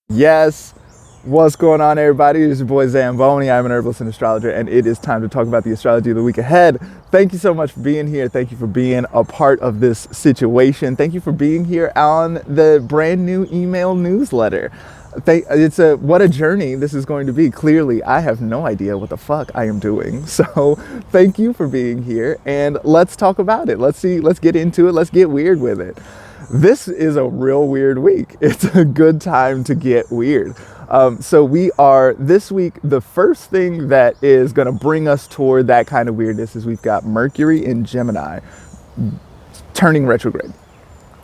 Yes. What's going on, everybody? It's your boy Zamboni. I'm an herbalist and astrologer, and it is time to talk about the astrology of the week ahead. Thank you so much for being here. Thank you for being a part of this situation. Thank you for being here on the brand new email newsletter. What a journey this is going to be. Clearly, I have no idea what the fuck I am doing. So thank you for being here, and let's talk about it. Let's get into it. Let's get weird with it. This is a real weird week. It's a good time to get weird. So we are, this week, the first thing that is going to bring us toward that kind of weirdness is we've got Mercury in Gemini turning retrograde.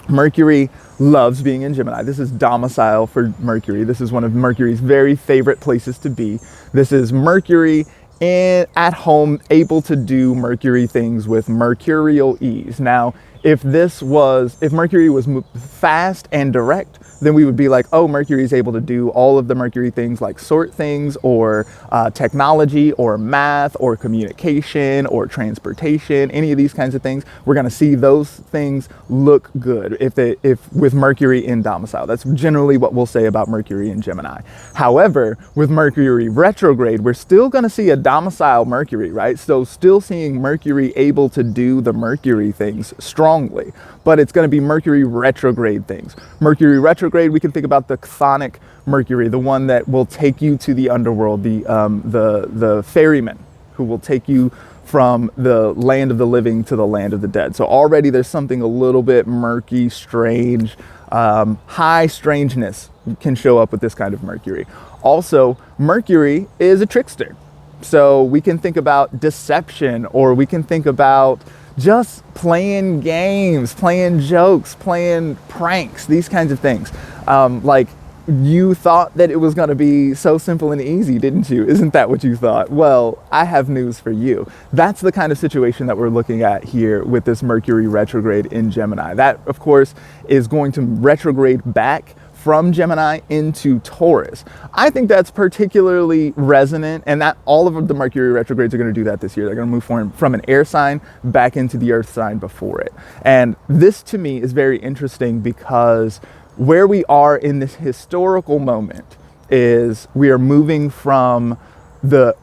Mercury loves being in Gemini. This is domicile for Mercury. This is one of Mercury's very favorite places to be. This is Mercury at home, able to do Mercury things with mercurial ease. Now, if Mercury was fast and direct, then we would be like, oh, Mercury is able to do all of the Mercury things like sort things or technology or math or communication or transportation, any of these kinds of things. We're going to see those things look good if with Mercury in domicile. That's generally what we'll say about Mercury in Gemini. However, with Mercury retrograde, we're still going to see a domicile Mercury, right? So still seeing Mercury able to do the Mercury things strongly, but it's going to be Mercury retrograde things. Mercury retrograde, we can think about the chthonic Mercury, the one that will take you to the underworld, the ferryman who will take you from the land of the living to the land of the dead. So already there's something a little bit murky, strange, high strangeness can show up with this kind of Mercury. Also, Mercury is a trickster. So we can think about deception, or we can think about just playing games, playing jokes, playing pranks, these kinds of things. Like, you thought that it was going to be so simple and easy, didn't you? Isn't that what you thought? Well, I have news for you. That's the kind of situation that we're looking at here with this Mercury retrograde in Gemini. That, of course, is going to retrograde back from Gemini into Taurus. I think that's particularly resonant, and that all of the Mercury retrogrades are going to do that this year. They're going to move from an air sign back into the earth sign before it. And this to me is very interesting because where we are in this historical moment is we are moving from the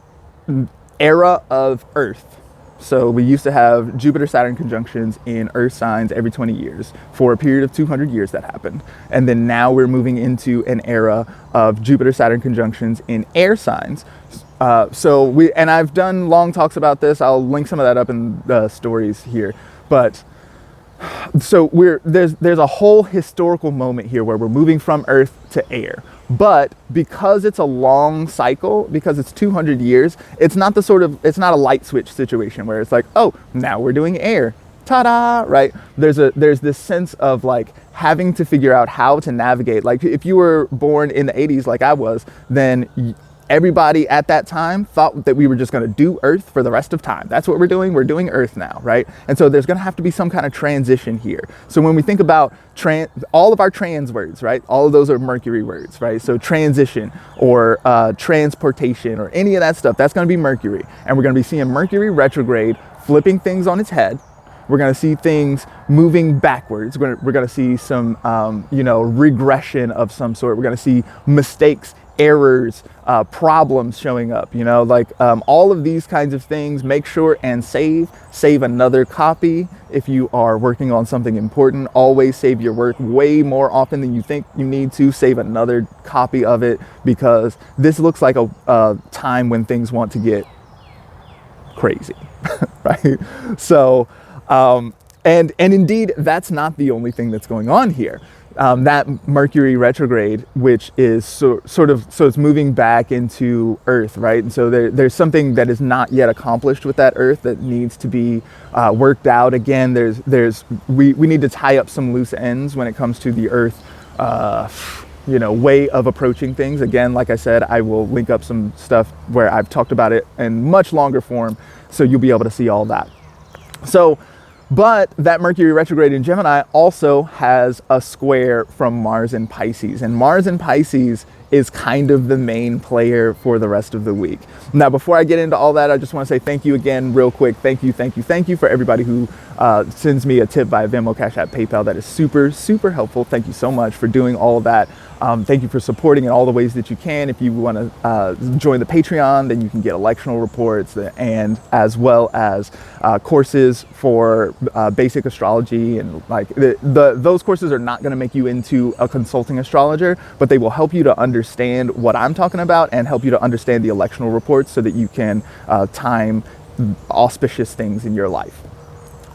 era of Earth. So we used to have Jupiter-Saturn conjunctions in Earth signs every 20 years. For a period of 200 years that happened. And then now we're moving into an era of Jupiter-Saturn conjunctions in air signs. And I've done long talks about this. I'll link some of that up in the stories here. But so there's a whole historical moment here where we're moving from Earth to air. But because it's a long cycle, because it's 200 years, it's not a light switch situation where it's like, oh, now we're doing air. Ta-da, right? There's this sense of like having to figure out how to navigate. Like if you were born in the 80s like I was, then everybody at that time thought that we were just going to do Earth for the rest of time. That's what we're doing. We're doing Earth now, right? And so there's going to have to be some kind of transition here. So when we think about all of our trans words, right? All of those are Mercury words, right? So transition or transportation or any of that stuff, that's going to be Mercury. And we're going to be seeing Mercury retrograde flipping things on its head. We're going to see things moving backwards. We're going to see some, regression of some sort. We're going to see mistakes, errors, problems showing up, all of these kinds of things. Make sure and save another copy. If you are working on something important, always save your work way more often than you think you need to. Save another copy of it, because this looks like a time when things want to get crazy, right? So, and indeed, that's not the only thing that's going on here. That Mercury retrograde, which is so it's moving back into Earth, right? And so there's something that is not yet accomplished with that Earth that needs to be worked out. Again, we need to tie up some loose ends when it comes to the Earth, way of approaching things. Again, like I said, I will link up some stuff where I've talked about it in much longer form, so you'll be able to see all that. So, but that Mercury retrograde in Gemini also has a square from Mars in Pisces. And Mars in Pisces is kind of the main player for the rest of the week. Now, before I get into all that, I just want to say thank you again real quick. Thank you for everybody who sends me a tip via Venmo, Cash App, PayPal. That is super, super helpful. Thank you so much for doing all of that. Thank you for supporting in all the ways that you can. If you want to join the Patreon, then you can get electional reports and as well as courses for basic astrology. And like those courses are not going to make you into a consulting astrologer, but they will help you to understand what I'm talking about and help you to understand the electional reports so that you can time auspicious things in your life.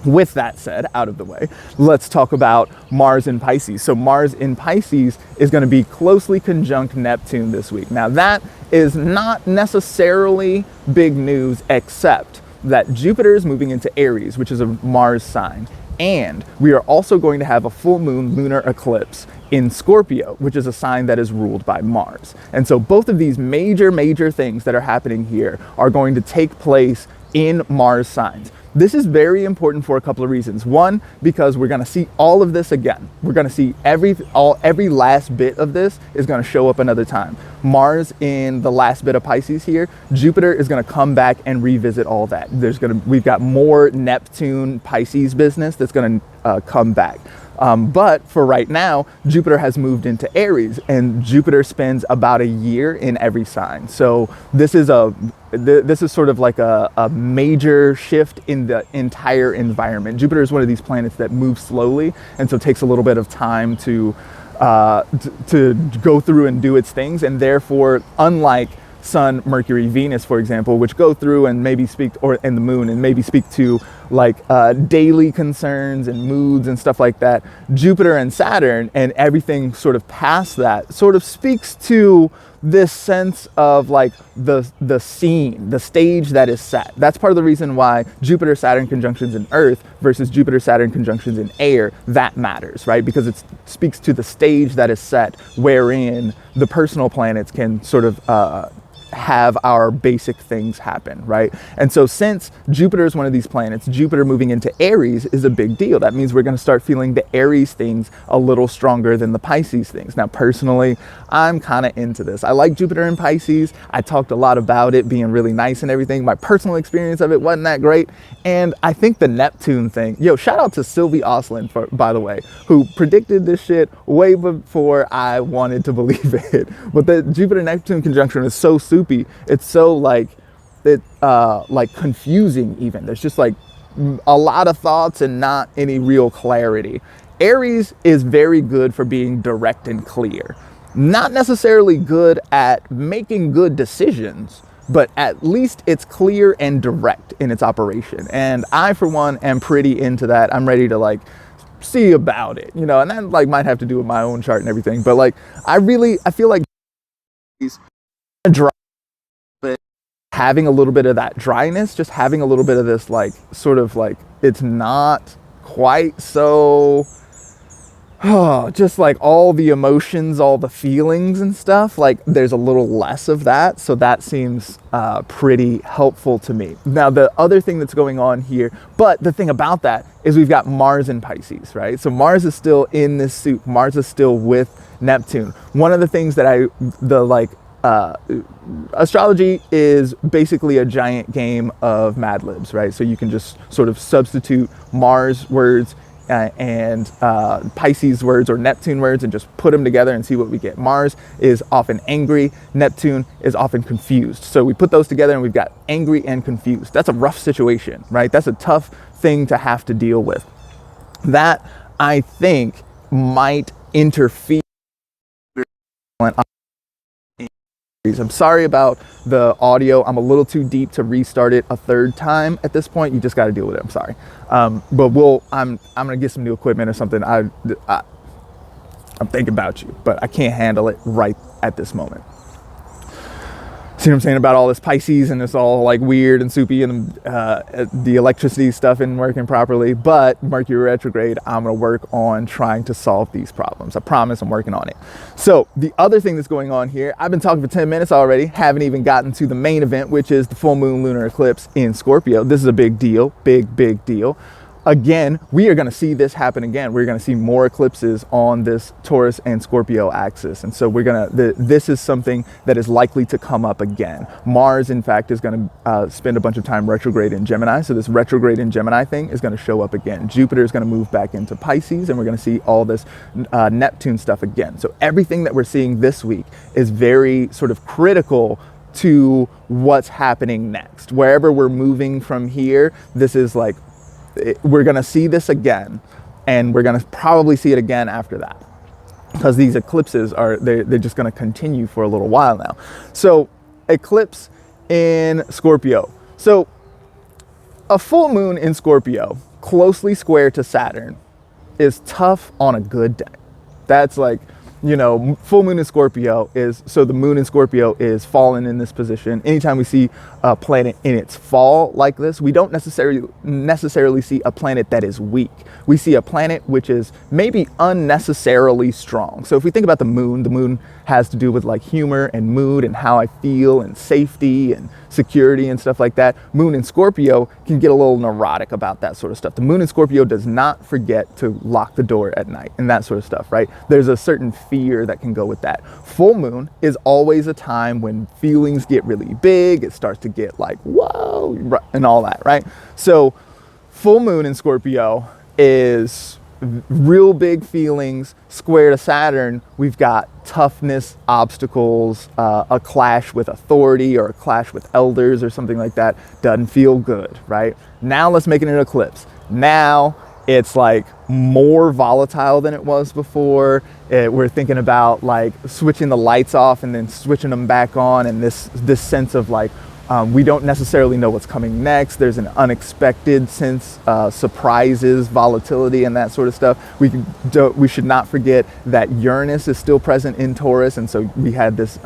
With that said, out of the way, let's talk about Mars in Pisces. So Mars in Pisces is going to be closely conjunct Neptune this week. Now that is not necessarily big news, except that Jupiter is moving into Aries, which is a Mars sign. And we are also going to have a full moon lunar eclipse in Scorpio, which is a sign that is ruled by Mars. And so both of these major things that are happening here are going to take place in Mars signs. This is very important for a couple of reasons. One, because we're going to see all of this again. We're going to see every last bit of this is going to show up another time. Mars in the last bit of Pisces here. Jupiter is going to come back and revisit all that. We've got more Neptune Pisces business that's going to come back. But for right now, Jupiter has moved into Aries, and Jupiter spends about a year in every sign. So this is sort of like a major shift in the entire environment. Jupiter is one of these planets that moves slowly, and so it takes a little bit of time to go through and do its things. And therefore, unlike Sun, Mercury, Venus, for example, which go through and maybe and the moon and maybe speak to like daily concerns and moods and stuff like that, Jupiter and Saturn and everything sort of past that sort of speaks to this sense of like the scene, the stage that is set. That's part of the reason why Jupiter Saturn conjunctions in Earth versus Jupiter Saturn conjunctions in air, that matters, right? Because it speaks to the stage that is set wherein the personal planets can sort of have our basic things happen, right? And so since Jupiter is one of these planets, Jupiter moving into Aries is a big deal. That means we're going to start feeling the Aries things a little stronger than the Pisces things. Now, personally, I'm kind of into this. I like Jupiter in Pisces. I talked a lot about it being really nice and everything. My personal experience of it wasn't that great. And I think the Neptune thing, shout out to Sylvie Oslin, by the way, who predicted this shit way before I wanted to believe it. But the Jupiter-Neptune conjunction is so soupy. It's so like confusing even. There's just like a lot of thoughts and not any real clarity. Aries is very good for being direct and clear. Not necessarily good at making good decisions, but at least it's clear and direct in its operation. And I, for one, am pretty into that. I'm ready to like see about it, and that like might have to do with my own chart and everything. But like, I feel like he's dry. Having a little bit of that dryness, just having a little bit of this like sort of like it's not quite so just like all the emotions, all the feelings and stuff, like there's a little less of that. So that seems pretty helpful to me. Now, the other thing that's going on here, but the thing about that is we've got Mars in Pisces, right? So Mars is still in this suit. Mars is still with Neptune. One of the things that astrology is basically a giant game of Mad Libs, right? So you can just sort of substitute Mars words and Pisces words or Neptune words and just put them together and see what we get. Mars is often angry. Neptune is often confused. So we put those together and we've got angry and confused. That's a rough situation, right? That's a tough thing to have to deal with. That, I think, might interfere. I'm sorry about the audio. I'm a little too deep to restart it a third time at this point. You just got to deal with it. I'm sorry. But I'm gonna get some new equipment or something. I'm thinking about you, but I can't handle it right at this moment. See what I'm saying about all this Pisces and it's all like weird and soupy and the electricity stuff isn't working properly. But Mercury retrograde, I'm going to work on trying to solve these problems. I promise I'm working on it. So the other thing that's going on here, I've been talking for 10 minutes already, haven't even gotten to the main event, which is the full moon lunar eclipse in Scorpio. This is a big deal, big deal. again, we are going to see this happen again. We're going to see more eclipses on this Taurus and Scorpio axis. And so this is something that is likely to come up again. Mars, in fact, is going to spend a bunch of time retrograde in Gemini. So this retrograde in Gemini thing is going to show up again. Jupiter is going to move back into Pisces, and we're going to see all this Neptune stuff again. So everything that we're seeing this week is very sort of critical to what's happening next. Wherever we're moving from here, this is like, we're going to see this again, and we're going to probably see it again after that, because these eclipses they're just going to continue for a little while now. So eclipse in Scorpio. So a full moon in Scorpio closely square to Saturn is tough on a good day. That's like, you know, full moon in Scorpio is, so the moon in Scorpio is fallen in this position. Anytime we see a planet in its fall like this, we don't necessarily see a planet that is weak. We see a planet which is maybe unnecessarily strong. So if we think about the moon has to do with like humor and mood and how I feel and safety and security and stuff like that. Moon in Scorpio can get a little neurotic about that sort of stuff. The moon in Scorpio does not forget to lock the door at night and that sort of stuff, right? There's a certain fear that can go with that. Full moon is always a time when feelings get really big. It starts to get like, whoa, and all that, right? So full moon in Scorpio is real big feelings. Square to Saturn, we've got toughness, obstacles, a clash with authority or a clash with elders or something like that. Doesn't feel good, right? Now let's make it an eclipse. Now it's like more volatile than it was before. We're thinking about like switching the lights off and then switching them back on, and this sense of like, we don't necessarily know what's coming next. There's an unexpected sense, surprises, volatility, and that sort of stuff. We should not forget that Uranus is still present in Taurus, and so we had this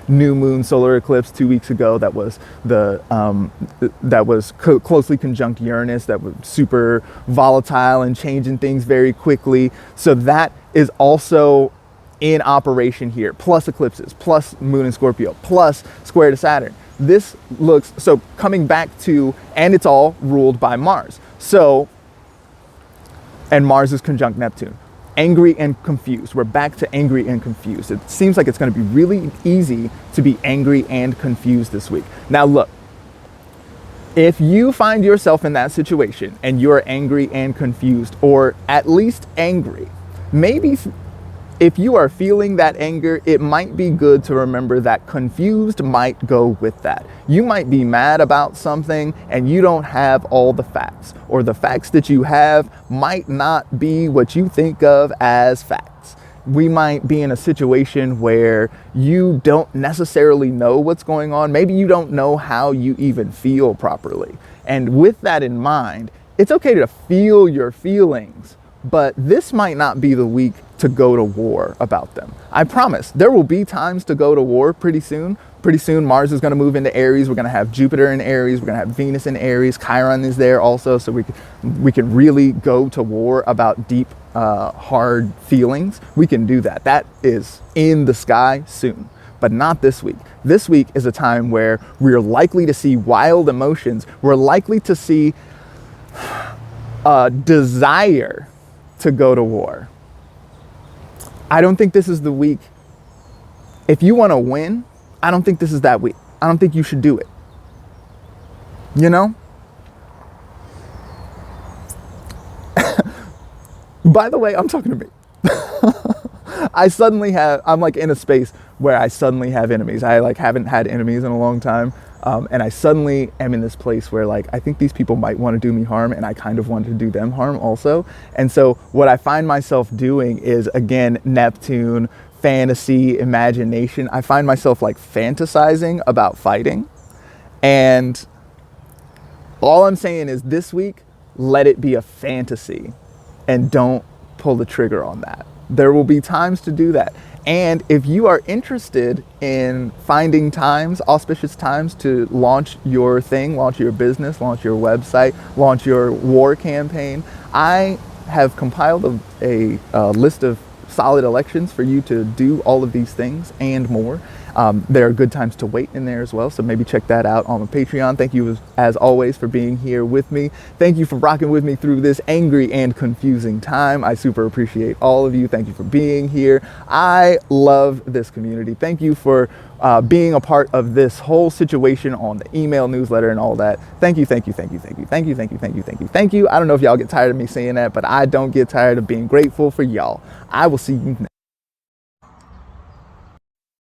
new moon solar eclipse 2 weeks ago that was closely conjunct Uranus, that was super volatile and changing things very quickly. So that is also in operation here, plus eclipses, plus moon in Scorpio, plus square to Saturn. This looks, so coming back to, and it's all ruled by Mars. So, and Mars is conjunct Neptune. Angry and confused. We're back to angry and confused. It seems like it's going to be really easy to be angry and confused this week. Now look, if you find yourself in that situation and you're angry and confused, or at least angry, maybe if you are feeling that anger, it might be good to remember that confused might go with that. You might be mad about something and you don't have all the facts, or the facts that you have might not be what you think of as facts. We might be in a situation where you don't necessarily know what's going on. Maybe you don't know how you even feel properly. And with that in mind, it's okay to feel your feelings, but this might not be the week to go to war about them. I promise there will be times to go to war pretty soon. Pretty soon Mars is going to move into Aries. We're going to have Jupiter in Aries. We're going to have Venus in Aries. Chiron is there also. So we can really go to war about deep, hard feelings. We can do that. That is in the sky soon, but not this week. This week is a time where we're likely to see wild emotions. We're likely to see a desire to go to war. I don't think this is the week. If you want to win, I don't think this is that week. I don't think you should do it. You know? By the way, I'm talking to me. I'm like in a space where I suddenly have enemies. I like haven't had enemies in a long time. And I suddenly am in this place where like, I think these people might want to do me harm, and I kind of want to do them harm also. And so what I find myself doing is, again, Neptune, fantasy, imagination. I find myself like fantasizing about fighting. And all I'm saying is this week, let it be a fantasy and don't pull the trigger on that. There will be times to do that. And if you are interested in finding times, auspicious times to launch your thing, launch your business, launch your website, launch your war campaign, I have compiled a list of solid elections for you to do all of these things and more. There are good times to wait in there as well, so maybe check that out on my Patreon. Thank you as always for being here with me. Thank you for rocking with me through this angry and confusing time. I super appreciate all of you. Thank you for being here. I love this community. Thank you for being a part of this whole situation on the email newsletter and all that. Thank you, thank you, thank you, thank you, thank you, thank you, thank you, thank you, thank you. I don't know if y'all get tired of me saying that, but I don't get tired of being grateful for y'all. I will see you next.